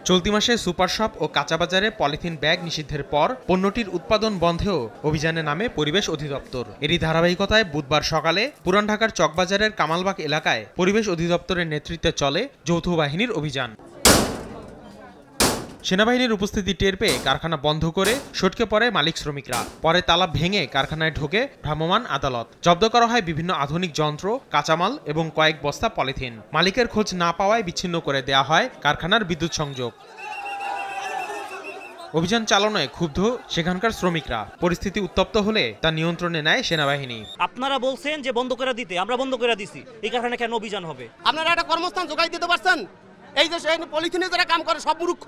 চলতি মাসে super shop ও কাঁচা বাজারে পলিথিন ব্যাগ নিষিদ্ধের পর পণ্যটির উৎপাদন বন্ধেও অভিযানে নামে পরিবেশ অধিদপ্তর। এরই ধারাবাহিকতায় বুধবার সকালে পুরান ঢাকার চকবাজারের কামালবাগ এলাকায় পরিবেশ অধিদপ্তরের নেতৃত্বে চলে যৌথ বাহিনীর অভিযান। সেনাবাহিনীর উপস্থিতি টের পেয়ে কারখানা বন্ধ করে সটকে পড়ে মালিক শ্রমিকরা। পরে তালা ভেঙে কারখানায় ঢোকে ভ্রাম্যমাণ আদালত। জব্দ করা হয় বিভিন্ন আধুনিক যন্ত্র, কাঁচামাল এবং কয়েক বস্তা পলিথিন। মালিকের খোঁজ না পাওয়ায় বিচ্ছিন্ন করে দেয়া হয় কারখানার বিদ্যুৎ সংযোগ। অভিযান চালানোয় ক্ষুব্ধ সেখানকার শ্রমিকরা। পরিস্থিতি উত্তপ্ত হলে তা নিয়ন্ত্রণে নেয় সেনাবাহিনী। আপনারা বলছেন যে বন্ধ করে দিতে, আমরা বন্ধ করে দিছি, এই কারখানা কেন অভিযান হবে? আপনারা একটা কর্মস্থান জোগাড় দিতে পারছেন? এই যে পলিথিনে যারা কাম করে সব মূর্খ,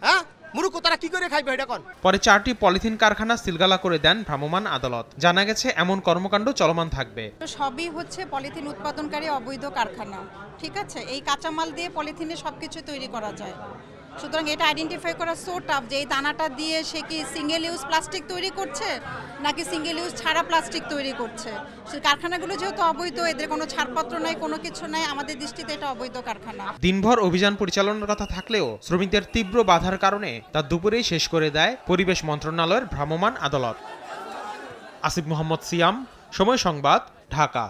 হ্যাঁ মূর্খ, তারা কি করে খাইবে এটা কোন? পরে 4টি পলিথিন কারখানা সিলগালা করে দেন ভ্রাম্যমাণ আদালত। জানা গেছে এমন কর্মকাণ্ড চলমান থাকবে। সবই হচ্ছে পলিথিন উৎপাদনকারী অবৈধ কারখানা, ঠিক আছে? এই কাঁচামাল দিয়ে পলিথিনে সবকিছু তৈরি করা যায়। সুতরাং এটা আইডেন্টিফাই করা সো টাফ যে এই দানাটা দিয়ে সে কি সিঙ্গেল ইউজ প্লাস্টিক তৈরি করছে নাকি সিঙ্গেল ইউজ ছাড়া প্লাস্টিক তৈরি করছে। সেই কারখানাগুলো যেহেতু অবৈধ, এদের কোনো ছাড়পত্র নাই, কোনো কিছু নাই, আমাদের দৃষ্টিতে এটা অবৈধ কারখানা। দিনভর অভিযান পরিচালনার কথা থাকলেও শ্রমিকদের তীব্র বাধার কারণে তা দুপুরেই শেষ করে দেয় পরিবেশ মন্ত্রণালয়ের ভ্রাম্যমাণ আদালত। আসিফ মোহাম্মদ সিয়াম, সময় সংবাদ, ঢাকা।